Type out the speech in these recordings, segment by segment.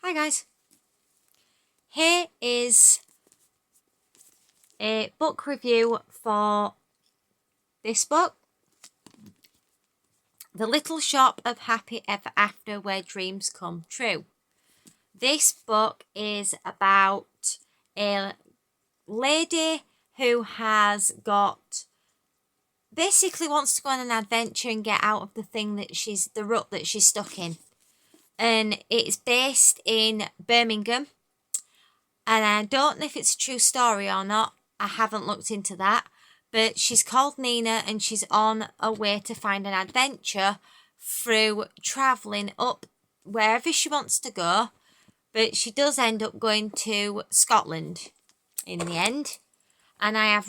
Hi guys, here is a book review for this book, The Little Shop of Happy Ever After Where Dreams Come True. This book is about a lady who has basically wants to go on an adventure and get out of the rut that she's stuck in. And it's based in Birmingham. And I don't know if it's a true story or not. I haven't looked into that. But she's called Nina and she's on a way to find an adventure through travelling up wherever she wants to go. But she does end up going to Scotland in the end. And I'm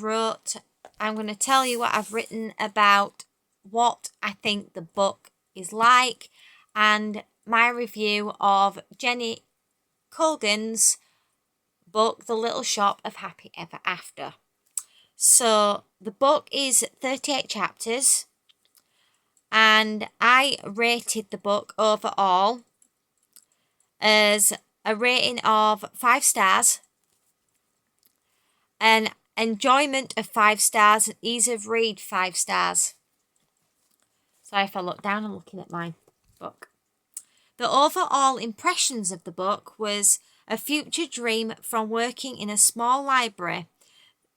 going to tell you what I've written about what I think the book is like and my review of Jenny Colgan's book, The Little Shop of Happy Ever After. So the book is 38 chapters and I rated the book overall as a rating of 5 stars, an enjoyment of 5 stars, and ease of read 5 stars. Sorry if I look down, I'm looking at my book. The overall impressions of the book was a future dream from working in a small library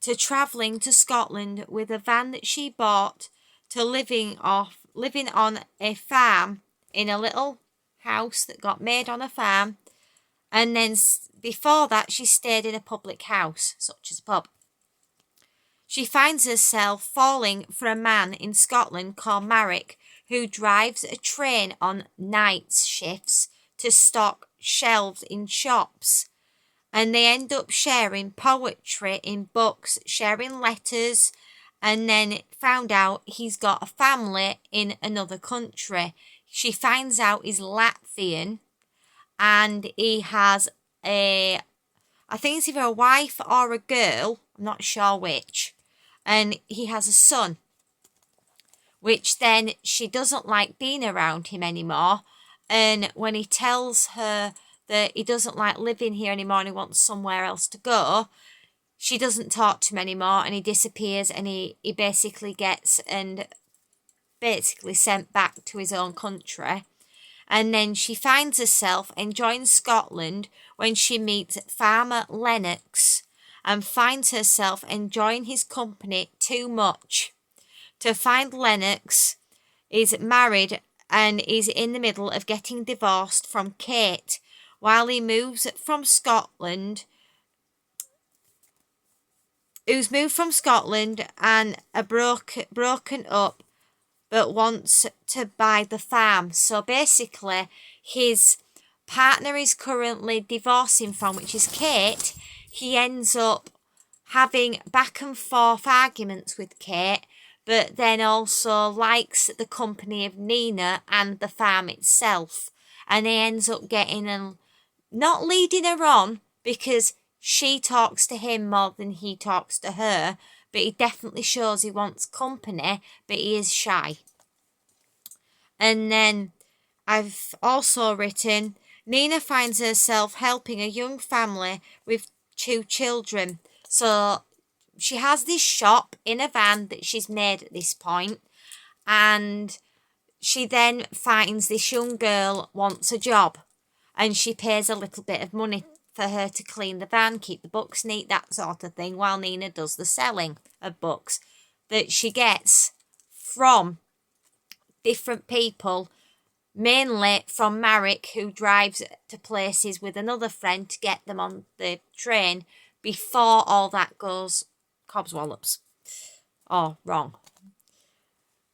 to travelling to Scotland with a van that she bought to living on a farm in a little house that got made on a farm. And then before that, she stayed in a public house, such as a pub. She finds herself falling for a man in Scotland called Marek, who drives a train on night shifts to stock shelves in shops. And they end up sharing poetry in books, sharing letters, and then found out he's got a family in another country. She finds out he's Latvian and he has I think it's either a wife or a girl, I'm not sure which, and he has a son, which then she doesn't like being around him anymore. And when he tells her that he doesn't like living here anymore and he wants somewhere else to go, she doesn't talk to him anymore and he disappears and he basically gets sent back to his own country. And then she finds herself enjoying Scotland when she meets Farmer Lennox and finds herself enjoying his company too much to find Lennox is married and is in the middle of getting divorced from Kate while he moves from Scotland, who's moved from Scotland and are broken up but wants to buy the farm. So basically his partner is currently divorcing from, which is Kate. He ends up having back and forth arguments with Kate, but then also likes the company of Nina and the farm itself. And he ends up not leading her on because she talks to him more than he talks to her, but he definitely shows he wants company, but he is shy. And then I've also written, Nina finds herself helping a young family with 2 children. So she has this shop in a van that she's made at this point, and she then finds this young girl wants a job, and she pays a little bit of money for her to clean the van, keep the books neat, that sort of thing, while Nina does the selling of books that she gets from different people, mainly from Marek, who drives to places with another friend to get them on the train before all that goes cobswallops or wrong.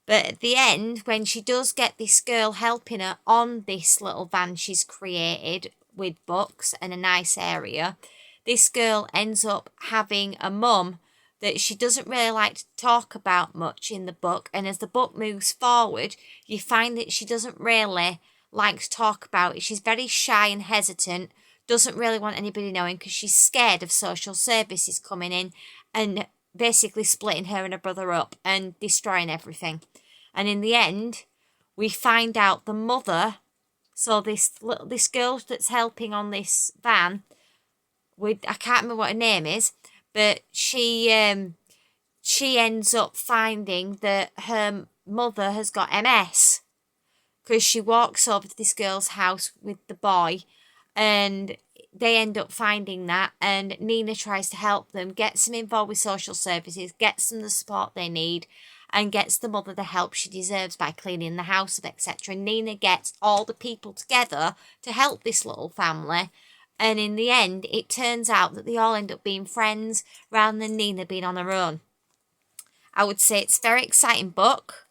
But at the end, when she does get this girl helping her on this little van she's created with books and a nice area, this girl ends up having a mum that she doesn't really like to talk about much in the book. And as the book moves forward, you find that she doesn't really like to talk about it. She's very shy and hesitant, doesn't really want anybody knowing because she's scared of social services coming in and basically splitting her and her brother up and destroying everything. And in the end, we find out the mother So this girl that's helping on this van, with, I can't remember what her name is, but she ends up finding that her mother has got MS, because she walks over to this girl's house with the boy, and they end up finding that, and Nina tries to help them, gets them involved with social services, gets them the support they need, and gets the mother the help she deserves by cleaning the house up, etc. And Nina gets all the people together to help this little family, and in the end it turns out that they all end up being friends rather than Nina being on her own. I would say it's a very exciting book.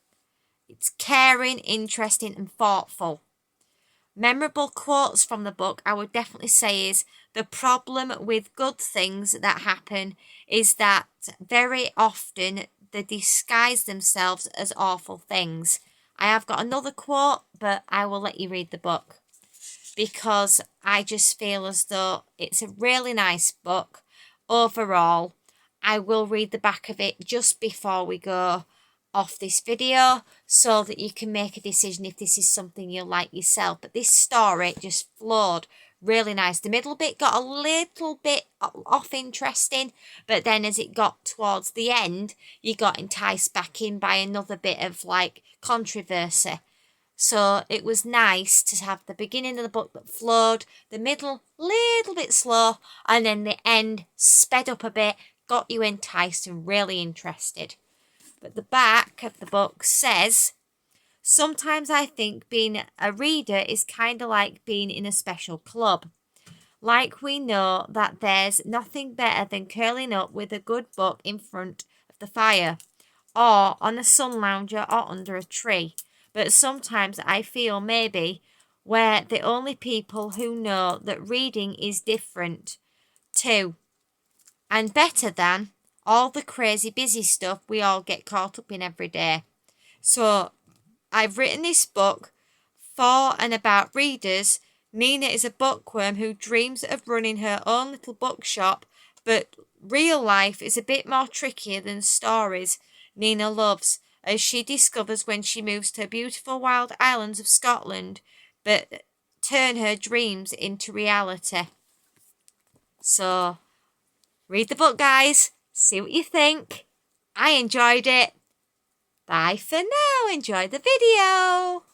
It's caring, interesting and thoughtful. Memorable quotes from the book, I would definitely say, is the problem with good things that happen is that very often they disguise themselves as awful things. I have got another quote, but I will let you read the book, because I just feel as though it's a really nice book overall. I will read the back of it just before we go off this video, so that you can make a decision if this is something you'll like yourself. But this story just flowed really nice. The middle bit got a little bit off interesting, but then as it got towards the end, you got enticed back in by another bit of like controversy. So it was nice to have the beginning of the book that flowed, the middle little bit slow, and then the end sped up a bit, got you enticed and really interested. But the back of the book says, sometimes I think being a reader is kind of like being in a special club. Like we know that there's nothing better than curling up with a good book in front of the fire, or on a sun lounger or under a tree. But sometimes I feel maybe we're the only people who know that reading is different too, and better than all the crazy busy stuff we all get caught up in every day. So I've written this book for and about readers. Nina is a bookworm who dreams of running her own little bookshop, but real life is a bit more trickier than stories Nina loves, as she discovers when she moves to beautiful wild islands of Scotland, but turn her dreams into reality. So read the book, guys. See what you think. I enjoyed it. Bye for now. Enjoy the video.